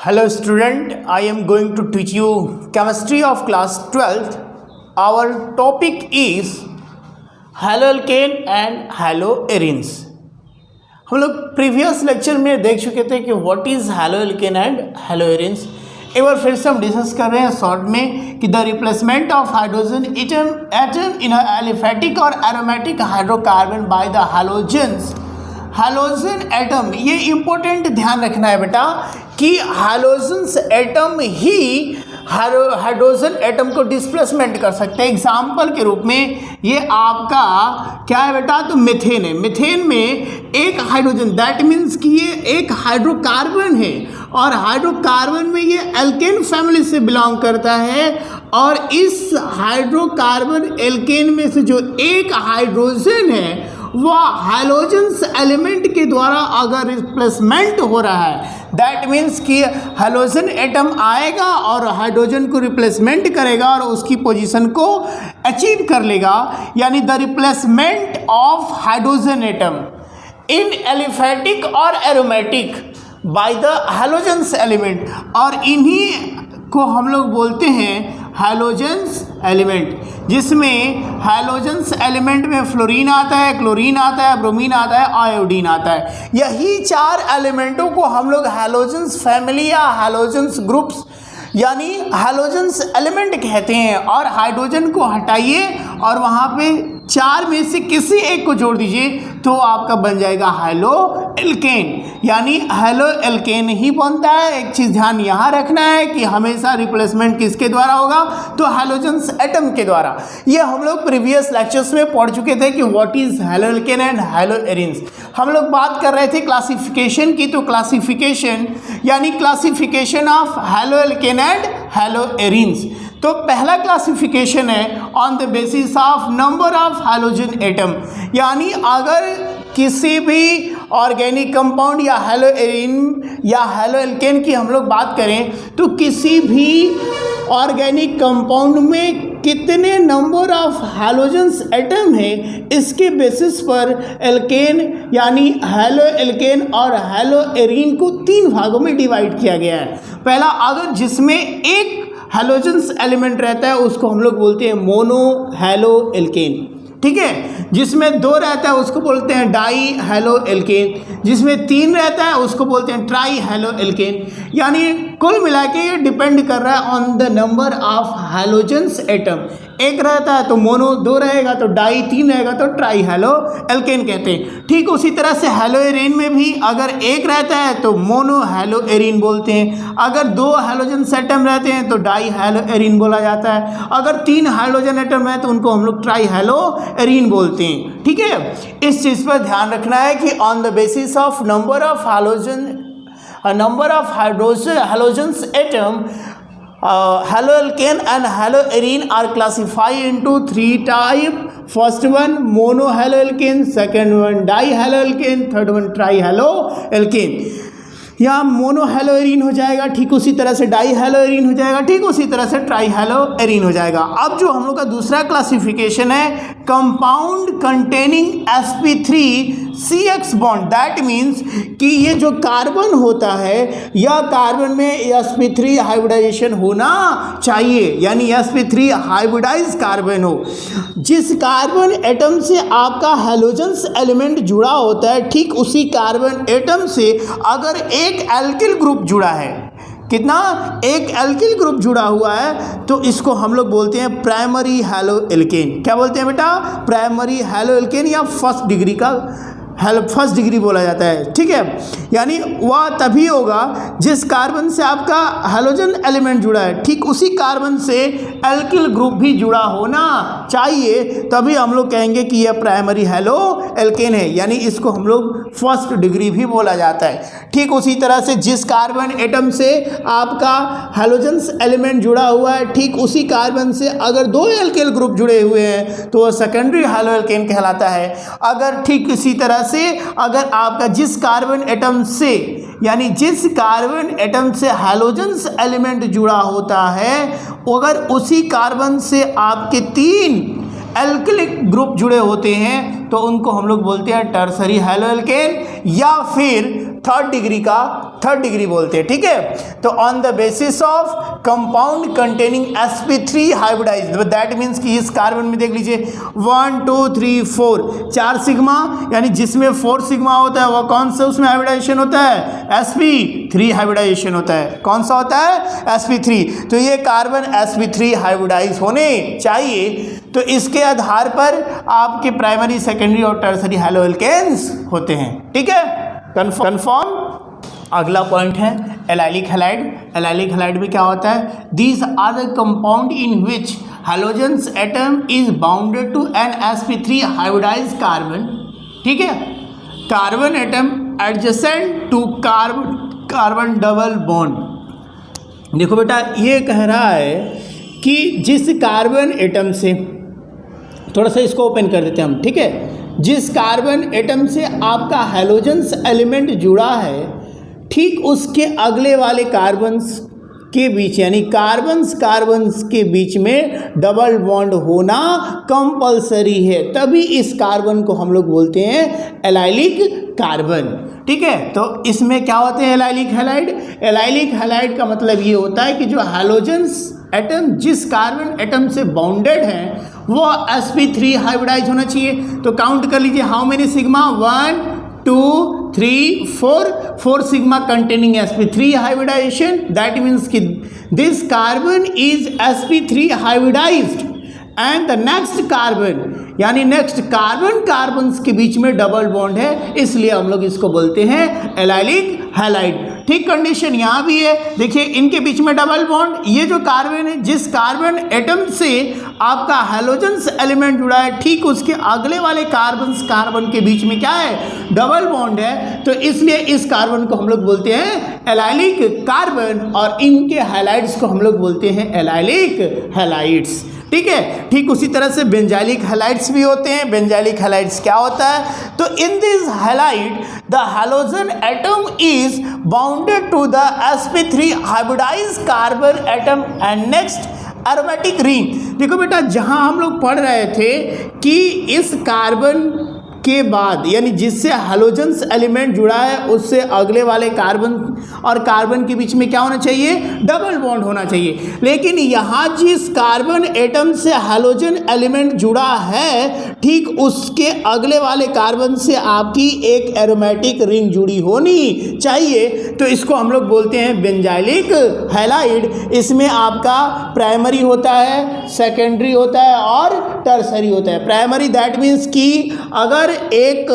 Hello student, I am going to teach you chemistry of class 12th. Our topic is haloalkane and haloarenes. हम लोग previous lecture में देख चुके थे कि what is haloalkane and haloarenes. एक बार फिर से हम डिस्कस कर रहे हैं शॉर्ट में कि the replacement of hydrogen atom in aliphatic और aromatic hydrocarbon by the halogens. Halogen atom, ये इंपॉर्टेंट ध्यान रखना है बेटा कि हैलोजेंस एटम ही हाइड्रोजन एटम को डिस्प्लेसमेंट कर सकते हैं. एग्जाम्पल के रूप में ये आपका क्या है बेटा, तो मीथेन है. मीथेन में एक हाइड्रोजन, दैट मीन्स कि ये एक हाइड्रोकार्बन है और हाइड्रोकार्बन में ये एल्केन फैमिली से बिलोंग करता है. और इस हाइड्रोकार्बन एल्केन में से जो एक हाइड्रोजन है वह हाइलोजेंस एलिमेंट के द्वारा अगर रिप्लेसमेंट हो रहा है, दैट मीन्स कि हाइलोजन एटम आएगा और हाइड्रोजन को रिप्लेसमेंट करेगा और उसकी पोजीशन को अचीव कर लेगा. यानी the replacement of hydrogen atom in aliphatic और aromatic by the halogens element, और इन्हीं को हम लोग बोलते हैं हाइलोजेंस एलिमेंट, जिसमें हाइलोजेंस एलिमेंट में फ्लोरीन आता है, क्लोरीन आता है, ब्रोमीन आता है, आयोडीन आता है. यही चार एलिमेंटों को हम लोग हाइलोजेंस फैमिली या हाइलोजेंस ग्रुप्स यानी हाइलोजेंस एलिमेंट कहते हैं. और हाइड्रोजन को हटाइए और वहाँ पे चार में से किसी एक को जोड़ दीजिए तो आपका बन जाएगा हाइलो एल्केन. यानी हाइलो एल्केन ही बनता है. एक चीज़ ध्यान यहाँ रखना है कि हमेशा रिप्लेसमेंट किसके द्वारा होगा, तो हाइलोजेंस एटम के द्वारा. ये हम लोग प्रीवियस लेक्चर्स में पढ़ चुके थे कि what is haloalkane and haloarenes. हम लोग बात कर रहे थे क्लासिफिकेशन की, तो क्लासिफिकेशन यानी classification of haloalkane and haloarenes. तो पहला क्लासिफिकेशन है on the basis of number of halogen atom. यानी अगर किसी भी ऑर्गेनिक कंपाउंड या हाइलोएरीन या हाइलोएल्केन की हम लोग बात करें तो किसी भी ऑर्गेनिक कंपाउंड में कितने नंबर ऑफ हाइलोजेंस एटम है, इसके बेसिस पर एल्केन यानी हाइलोएल्केन और हाइलोएरीन को तीन भागों में डिवाइड किया गया है. पहला, अगर जिसमें एक हाइलोजेंस एलिमेंट रहता है उसको हम लोग बोलते हैं मोनो हाइलोएल्केन. ठीक है, जिसमें दो रहता है उसको बोलते हैं डाई हाइलोएल्केन, जिसमें तीन रहता है उसको बोलते हैं ट्राई हाइलोएल्केन. यानी कुल मिला के ये डिपेंड कर रहा है on the number of halogens atom. एक रहता है तो मोनो, दो रहेगा तो डाई, तीन रहेगा तो ट्राई हाइलोएल्केन कहते हैं. ठीक उसी तरह से हाइलोएरीन में भी अगर एक रहता है तो मोनो हाइलोएरीन बोलते हैं. अगर दो हाइलोजेंस एटम रहते हैं तो डाई हाइलोएरीन बोला जाता है. अगर तीन हाइड्रोजन एटम है तो उनको हम लोग ट्राई हाइलोएरीन बोलते हैं. ठीक है, इस चीज़ पर ध्यान रखना है कि on the basis of number of halogens atom, haloalkane and haloarene are classified into three type. First one monohaloalkane, second one dihaloalkane, third one trihaloalkane. यहाँ मोनोहैलोएरीन हो जाएगा, ठीक उसी तरह से डाईहैलोएरीन हो जाएगा, ठीक उसी तरह से ट्राईहैलोएरीन हो जाएगा. अब जो हम लोग का दूसरा क्लासिफिकेशन है compound containing sp3CX bond. That means कि ये जो कार्बन होता है या कार्बन में sp3 हाइब्रिडाइजेशन होना चाहिए, यानी sp3 हाइब्रिडाइज कार्बन हो. जिस कार्बन एटम से आपका हाइलोजेंस एलिमेंट जुड़ा होता है, ठीक उसी कार्बन एटम से अगर एक एल्किल ग्रुप जुड़ा है, कितना, एक एल्किल ग्रुप जुड़ा हुआ है, तो इसको हम लोग बोलते हैं प्राइमरी हाइलोएल्केन. क्या बोलते हैं बेटा, प्राइमरी हाइलोएल्केन या फर्स्ट डिग्री बोला जाता है. ठीक है, यानी वह तभी होगा जिस कार्बन से आपका हाइलोजन एलिमेंट जुड़ा है, ठीक उसी कार्बन से एल्किल ग्रुप भी जुड़ा होना चाहिए, तभी हम लोग कहेंगे कि यह प्राइमरी हाइलोएल्केन है. यानी इसको हम लोग फर्स्ट डिग्री भी बोला जाता है. ठीक उसी तरह से जिस कार्बन एटम से आपका हाइलोजेंस एलिमेंट जुड़ा हुआ है, ठीक उसी कार्बन से अगर दो एल्किल ग्रुप जुड़े हुए हैं तो वह सेकेंडरी हाइलोएल्केन कहलाता है. अगर ठीक इसी तरह से अगर आपका जिस कार्बन एटम से यानी जिस कार्बन एटम से हाइलोजेंस एलिमेंट जुड़ा होता है, अगर उसी कार्बन से आपके तीन एल्किलिक ग्रुप जुड़े होते हैं तो उनको हम लोग बोलते हैं टर्सरी हाइलोएल्केन या फिर थर्ड डिग्री बोलते हैं, ठीक है। तो on the basis of compound containing sp3 hybridised, that means कि इस कार्बन में देख लीजिए 1 2 3 4 4 सिग्मा, यानी जिसमें 4 सिग्मा होता है वो कौन सा उसमें हाइब्रिडाइजेशन होता है, sp3 हाइब्रिडाइजेशन होता है। कौन सा होता है, sp3। तो ये कार्बन sp3 हाइब्रिडाइज होने चाहिए। तो इसके आधार पर आपके प्राइमरी, सेकेंडरी और टर्सरी हैलो एल्केन्स होते हैं, ठीक है, कन्फर्म। अगला पॉइंट है एलाइलिक हैलाइड। एलाइलिक हैलाइड में क्या होता है, these are the compound in which halogens atom is bounded to an sp3 hybridise carbon, ठीक है, carbon atom adjacent to carbon double bond. देखो बेटा, ये कह रहा है कि जिस कार्बन एटम से, थोड़ा सा इसको ओपन कर देते हैं हम, ठीक है, जिस कार्बन एटम से आपका हैलोजेंस एलिमेंट जुड़ा है, ठीक उसके अगले वाले कार्बन्स के बीच, यानी कार्बन्स के बीच में डबल बॉन्ड होना कंपलसरी है, तभी इस कार्बन को हम लोग बोलते हैं एलाइलिक कार्बन, ठीक है। तो इसमें क्या होते हैं एलाइलिक हैलाइड। एलाइलिक हैलाइड का मतलब ये होता है कि जो हैलोजेंस एटम जिस कार्बन एटम से बाउंडेड है वो sp3 हाइब्रिडाइज होना चाहिए। तो काउंट कर लीजिए, how many sigma, 1 2 3 4 sigma containing sp3 hybridization, that means कि this carbon is sp3 hybridized and the next carbon, यानी नेक्स्ट कार्बन्स के बीच में डबल बॉन्ड है, इसलिए हम लोग इसको बोलते हैं एलाइलिक हैलाइड। ठीक कंडीशन यहाँ भी है, देखिए इनके बीच में डबल बॉन्ड, ये जो कार्बन है, जिस कार्बन एटम से आपका हैलोजेंस एलिमेंट जुड़ा है, ठीक उसके अगले वाले कार्बन के बीच में क्या है, डबल बॉन्ड है, तो इसलिए इस कार्बन को हम लोग बोलते हैं एलाइलिक कार्बन और इनके हैलाइड्स को हम लोग बोलते हैं एलाइलिक हैलाइड्स, ठीक है। ठीक उसी तरह से बेंजाइलिक हैलाइड्स भी होते हैं। बेंजाइलिक हैलाइड्स क्या होता है, तो in this halide the halogen atom is bounded to the sp3 hybridised carbon atom and next aromatic ring. देखो बेटा, जहां हम लोग पढ़ रहे थे कि इस कार्बन के बाद, यानी जिससे हैलोजेंस एलिमेंट जुड़ा है उससे अगले वाले कार्बन और कार्बन के बीच में क्या होना चाहिए, डबल बॉन्ड होना चाहिए, लेकिन यहाँ जिस कार्बन एटम से हैलोजन एलिमेंट जुड़ा है, ठीक उसके अगले वाले कार्बन से आपकी एक एरोमेटिक रिंग जुड़ी होनी चाहिए, तो इसको हम लोग बोलते हैं बेंजाइलिक हैलाइड। इसमें आपका प्राइमरी होता है, सेकेंडरी होता है और टर्सरी होता है। प्राइमरी दैट मीन्स कि अगर एक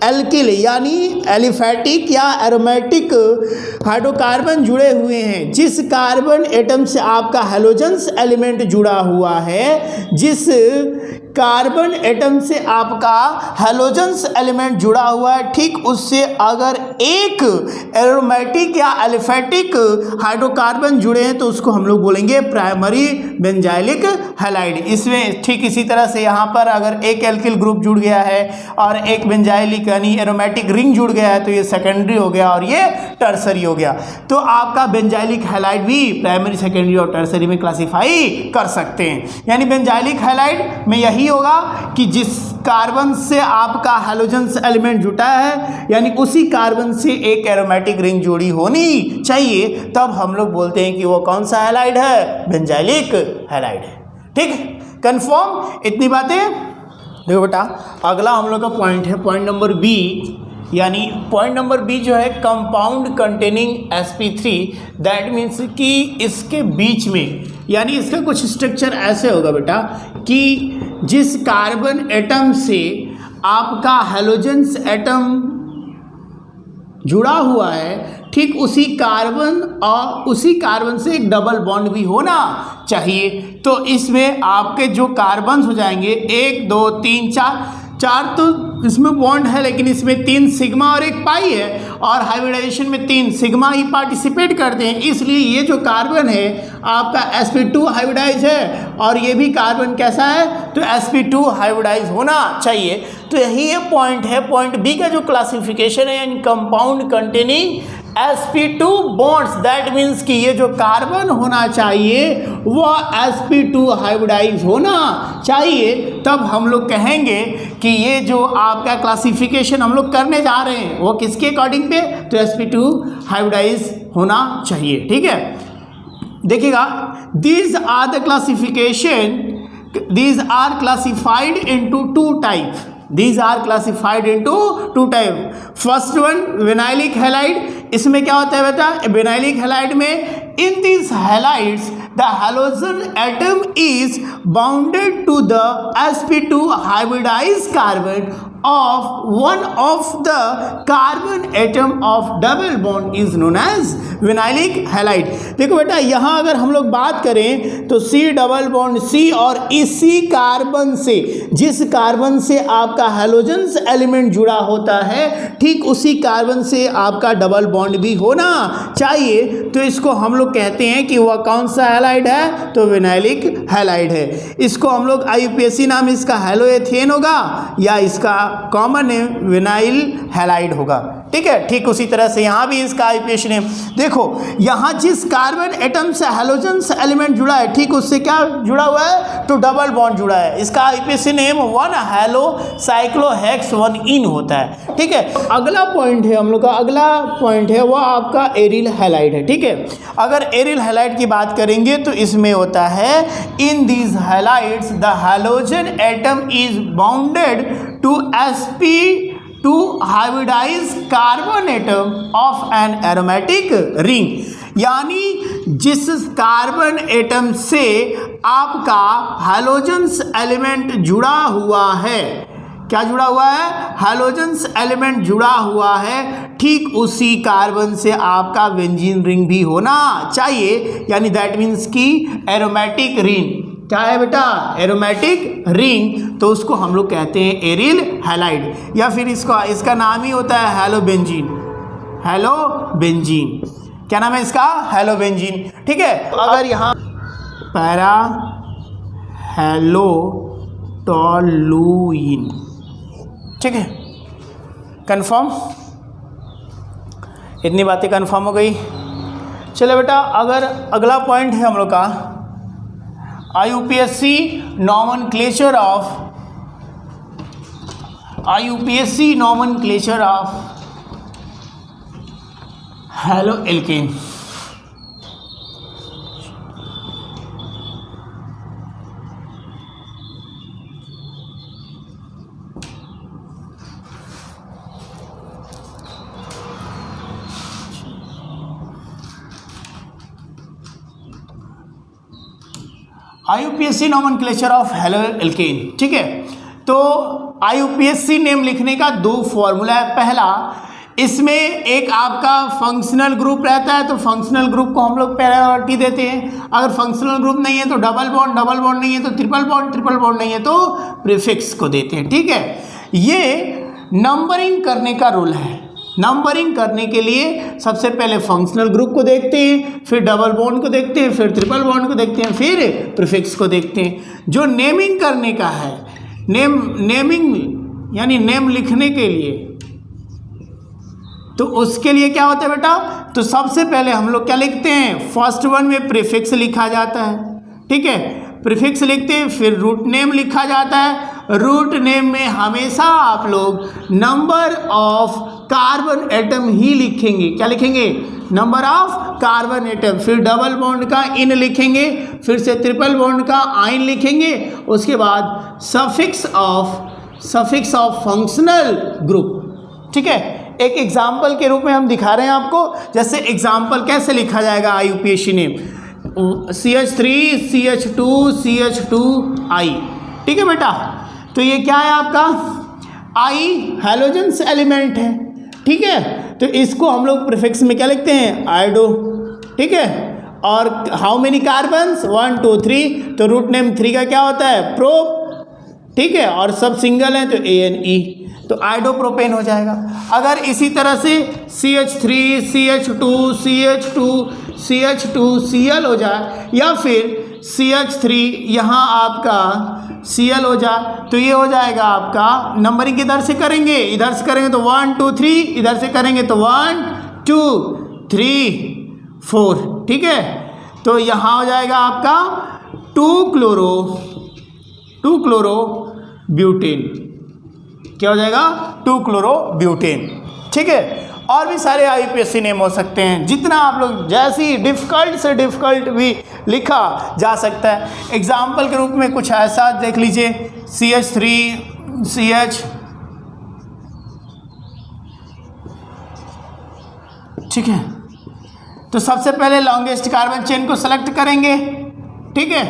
एल्किल यानी एलिफैटिक या एरोमेटिक हाइड्रोकार्बन जुड़े हुए हैं, जिस कार्बन एटम से आपका हैलोजेंस एलिमेंट जुड़ा हुआ है, जिस कार्बन एटम से आपका हैलोजेंस एलिमेंट जुड़ा हुआ है, ठीक उससे अगर एक एरोमेटिक या एलिफैटिक हाइड्रोकार्बन जुड़े हैं तो उसको हम लोग बोलेंगे प्राइमरी बेंजाइलिक हैलाइड। इसमें ठीक इसी तरह से यहाँ पर अगर एक एल्किल ग्रुप जुड़ गया है और एक बेंजाइलिक यानी एरोमेटिक रिंग जुड़ गया है तो ये सेकेंडरी हो गया और ये टर्सरी हो गया। तो आपका बेंजाइलिक हैलाइड भी प्राइमरी, सेकेंडरी और टर्सरी में क्लासीफाई कर सकते हैं। यानी बेंजाइलिक हैलाइड में यही होगा कि जिस कार्बन से आपका हैलोजेंस एलिमेंट जुटा है, यानी उसी कार्बन से एक एरोमेटिक रिंग जुड़ी होनी चाहिए, तब हम लोग बोलते हैं कि वो कौन सा हैलाइड है, बेंजाइलिक हैलाइड है। ठीक है, कंफर्म इतनी बातें। देखो बेटा, अगला हम लोग का पॉइंट है पॉइंट नंबर बी, यानी पॉइंट नंबर बी जो है compound containing sp3, that means कि इसके बीच में, यानी इसका कुछ स्ट्रक्चर ऐसे होगा बेटा कि जिस कार्बन एटम से आपका हैलोजेंस एटम जुड़ा हुआ है, ठीक उसी कार्बन और उसी कार्बन से एक डबल बॉन्ड भी होना चाहिए। तो इसमें आपके जो कार्बन्स हो जाएंगे 1 2 3 4 तो इसमें बॉन्ड है, लेकिन इसमें 3 सिग्मा और 1 पाई है और हाइब्रिडाइजेशन में 3 सिग्मा ही पार्टिसिपेट करते हैं, इसलिए ये जो कार्बन है आपका sp2 हाइब्रिडाइज है और ये भी कार्बन कैसा है, तो sp2 हाइब्रिडाइज होना चाहिए। तो यही ये पॉइंट है, पॉइंट बी का जो क्लासिफिकेशन है, यानी compound containing sp2 bonds, that means कि ये जो कार्बन होना चाहिए वह sp2 हाइब्रिडाइज होना चाहिए, तब हम लोग कहेंगे कि ये जो आपका क्लासिफिकेशन हम लोग करने जा रहे हैं वो किसके अकॉर्डिंग पे, तो sp2 हाइब्रिडाइज होना चाहिए। ठीक है, देखिएगा, these are the classification, these are classified into two types, these are classified into two type। First one vinylic halide, इसमें क्या होता है बेटा, विनाइलिक हैलाइड में in these halides the halogen atom is bounded to the sp2 hybridized carbon of one of the carbon atom of double bond is known as vinylic halide. देखो बेटा, यहाँ अगर हम लोग बात करें तो C डबल बॉन्ड C और इसी कार्बन से, जिस कार्बन से आपका हैलोजेंस एलिमेंट जुड़ा होता है, ठीक उसी कार्बन से आपका डबल बॉन्ड भी होना चाहिए, तो इसको हम लोग कहते हैं कि वह कौन सा हैलाइड है, तो विनाइलिक हैलाइड है। इसको हम लोग IUPAC नाम इसका हेलोएथेन होगा या इसका कॉमन नेम विनाइल हैलाइड होगा। ठीक है, ठीक उसी तरह से यहाँ भी इसका IUPAC नेम, देखो यहाँ जिस कार्बन एटम से हैलोजेंस एलिमेंट जुड़ा है, ठीक उससे क्या जुड़ा हुआ है, तो डबल बॉन्ड जुड़ा है, इसका IUPAC नेम 1 हेलो साइक्लोहेक्स 1 इन होता है। ठीक है, अगला पॉइंट है हम लोग का, अगला पॉइंट है वह आपका एरिल हैलाइड है। ठीक है, अगर एरिल हैलाइड की बात करेंगे तो इसमें होता है in these halides the halogen atom is bounded to sp2 hybridise carbon atom of an aromatic ring, यानी जिस कार्बन एटम से आपका हैलोजेंस एलिमेंट जुड़ा हुआ है, क्या जुड़ा हुआ है, हैलोजेंस एलिमेंट जुड़ा हुआ है, ठीक उसी कार्बन से आपका बेंजीन रिंग भी होना चाहिए, यानी दैट मीन्स कि एरोमेटिक रिंग, क्या है बेटा, एरोमेटिक रिंग, तो उसको हम लोग कहते हैं एरिल हैलाइड, या फिर इसका नाम ही होता है हेलोबेंजीन, हेलोबेंजीन, क्या नाम है इसका, हेलोबेंजीन। ठीक है, अगर यहाँ पैरा हेलोटोलुइन, ठीक है, कंफर्म, इतनी बातें कंफर्म हो गई। चलो बेटा, अगर अगला पॉइंट है हम लोग का IUPAC nomenclature of haloalkane. IUPAC nomenclature of haloalkane. ठीक है, तो IUPAC नेम लिखने का दो फॉर्मूला है। पहला, इसमें एक आपका फंक्शनल ग्रुप रहता है, तो फंक्शनल ग्रुप को हम लोग प्रायोरिटी देते हैं। अगर फंक्शनल ग्रुप नहीं है तो डबल बॉन्ड नहीं है तो ट्रिपल बॉन्ड नहीं है तो प्रीफिक्स को देते हैं। ठीक है, ये नंबरिंग करने का रूल है। नंबरिंग करने के लिए सबसे पहले फंक्शनल ग्रुप को देखते हैं, फिर डबल बॉन्ड को देखते हैं, फिर ट्रिपल बॉन्ड को देखते हैं, फिर प्रीफिक्स को देखते हैं। जो नेमिंग करने का है, नेमिंग यानी नेम लिखने के लिए, तो उसके लिए क्या होता है बेटा, तो सबसे पहले हम लोग क्या लिखते हैं, फर्स्ट वन में प्रीफिक्स लिखा जाता है। ठीक है, प्रीफिक्स लिखते हैं, फिर रूट नेम लिखा जाता है। रूट नेम में हमेशा आप लोग नंबर ऑफ कार्बन एटम ही लिखेंगे। क्या लिखेंगे, नंबर ऑफ कार्बन एटम। फिर डबल बॉन्ड का इन लिखेंगे, फिर से ट्रिपल बॉन्ड का आइन लिखेंगे, उसके बाद सफिक्स ऑफ फंक्शनल ग्रुप। ठीक है, एक एग्जाम्पल के रूप में हम दिखा रहे हैं आपको। जैसे एग्जाम्पल कैसे लिखा जाएगा IUPAC name, CH3 CH2 CH2I। ठीक है बेटा, तो ये क्या है आपका I हैलोजेंस एलिमेंट है। ठीक है, तो इसको हम लोग प्रीफिक्स में क्या लिखते हैं, आयोडो। ठीक है, और हाउ मेनी कार्बन्स, 1 2 3, तो रूट नेम 3 का क्या होता है, प्रोप। ठीक है, और सब सिंगल है तो ANE, तो आयोडोप्रोपेन हो जाएगा। अगर इसी तरह से CH3 CH2 CH2 CH2 Cl हो जाए, या फिर CH3 यहाँ आपका Cl हो जाए, तो ये हो जाएगा आपका, नंबरिंग इधर से करेंगे, इधर से करेंगे तो 1 2 3, इधर से करेंगे तो 1 2 3 4, ठीक है। तो यहाँ हो जाएगा आपका 2 क्लोरो ब्यूटेन। क्या हो जाएगा? 2 क्लोरो ब्यूटेन, ठीक है। और भी सारे IUPAC नेम हो सकते हैं, जितना आप लोग जैसी डिफ़िकल्ट से डिफ़िकल्ट भी लिखा जा सकता है। एग्जाम्पल के रूप में कुछ ऐसा देख लीजिए, CH3CH, ठीक है। तो सबसे पहले लॉन्गेस्ट कार्बन चेन को सेलेक्ट करेंगे, ठीक है,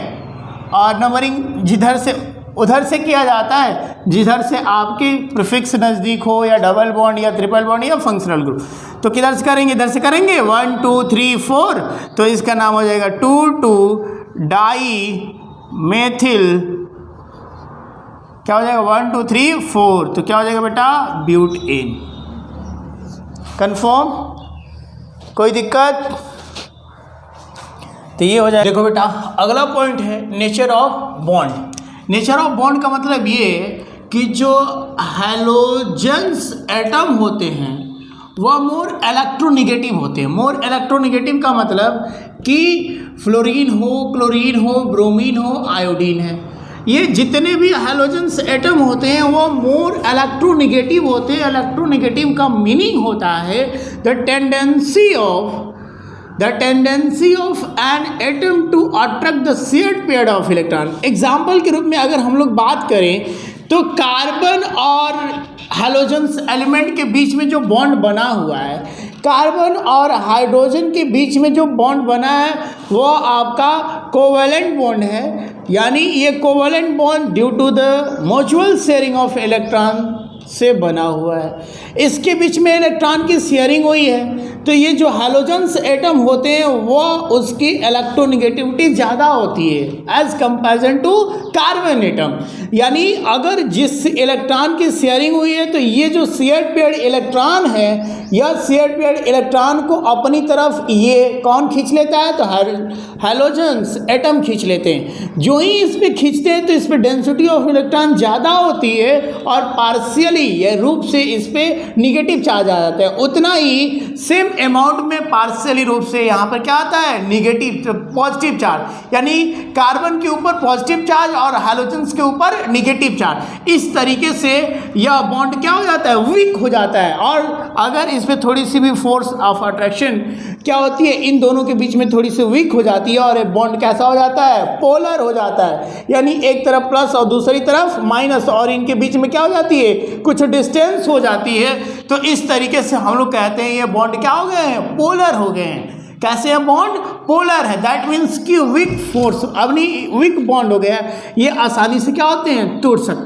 और नंबरिंग जिधर से उधर से किया जाता है, जिधर से आपकी प्रीफिक्स नज़दीक हो, या डबल बॉन्ड या ट्रिपल बॉन्ड या फंक्शनल ग्रुप। तो किधर से करेंगे? इधर से करेंगे 1 2 3 4, तो इसका नाम हो जाएगा 2,2-डाई मेथिल। क्या हो जाएगा? 1 2 3 4, तो क्या हो जाएगा बेटा? ब्यूटेन। कन्फर्म? कोई दिक्कत? तो ये हो जाएगा। देखो बेटा, अगला पॉइंट है nature of bond. Nature of bond का मतलब ये कि जो हैलोजेंस एटम होते हैं वह मोर इलेक्ट्रोनेगेटिव होते हैं। मोर इलेक्ट्रोनेगेटिव का मतलब कि फ्लोरीन हो, क्लोरीन हो, ब्रोमीन हो, आयोडीन है, ये जितने भी हैलोजेंस एटम होते हैं वो मोर इलेक्ट्रोनेगेटिव होते हैं। इलेक्ट्रोनेगेटिव का मीनिंग होता है the tendency of an atom to attract the shared pair of electron. Example के रूप में अगर हम लोग बात करें तो कार्बन और हैलोजेंस एलिमेंट के बीच में जो बॉन्ड बना हुआ है, कार्बन और हाइड्रोजन के बीच में जो बॉन्ड बना है वो आपका कोवेलेंट बॉन्ड है। यानी ये covalent bond due to the mutual sharing of electron से बना हुआ है। इसके बीच में इलेक्ट्रॉन की शेयरिंग हुई है, तो ये जो हैलोजेंस एटम होते हैं वो उसकी इलेक्ट्रोनेगेटिविटी ज़्यादा होती है as comparison to carbon atom. यानी अगर जिस इलेक्ट्रॉन की शेयरिंग हुई है तो ये जो शेयर्ड पेयर्ड इलेक्ट्रॉन है, यह शेयर्ड पेयर्ड इलेक्ट्रॉन को अपनी तरफ ये कौन खींच लेता है? तो हैलोजेंस एटम खींच लेते हैं। जो ही इस पर खींचते हैं तो इस पर डेंसिटी ऑफ इलेक्ट्रॉन ज़्यादा होती है और पार्शियली ये रूप से इस पर निगेटिव चार्ज आ जाता है। उतना ही सेम अमाउंट में पार्शियली रूप से यहाँ पर क्या आता है? Negative positive charge. यानी कार्बन के ऊपर पॉजिटिव चार्ज और हैलोजेंस के ऊपर निगेटिव चार्ज। इस तरीके से यह बॉन्ड क्या हो जाता है? वीक हो जाता है। और अगर इस पर थोड़ी सी भी फोर्स ऑफ अट्रैक्शन क्या होती है, इन दोनों के बीच में थोड़ी सी वीक हो जाती है और बॉन्ड कैसा हो जाता है? पोलर हो जाता है। यानी एक तरफ प्लस और दूसरी तरफ माइनस, और इनके बीच में क्या हो जाती है? कुछ डिस्टेंस हो जाती है। तो इस तरीके से हम लोग कहते हैं ये बॉन्ड क्या हो गए हैं? पोलर हो गए हैं। कैसे है बॉन्ड? पोलर है। दैट मीन्स कि वीक फोर्स, अपनी वीक बॉन्ड हो गया है, ये आसानी से क्या होते हैं? टूट सकते हैं।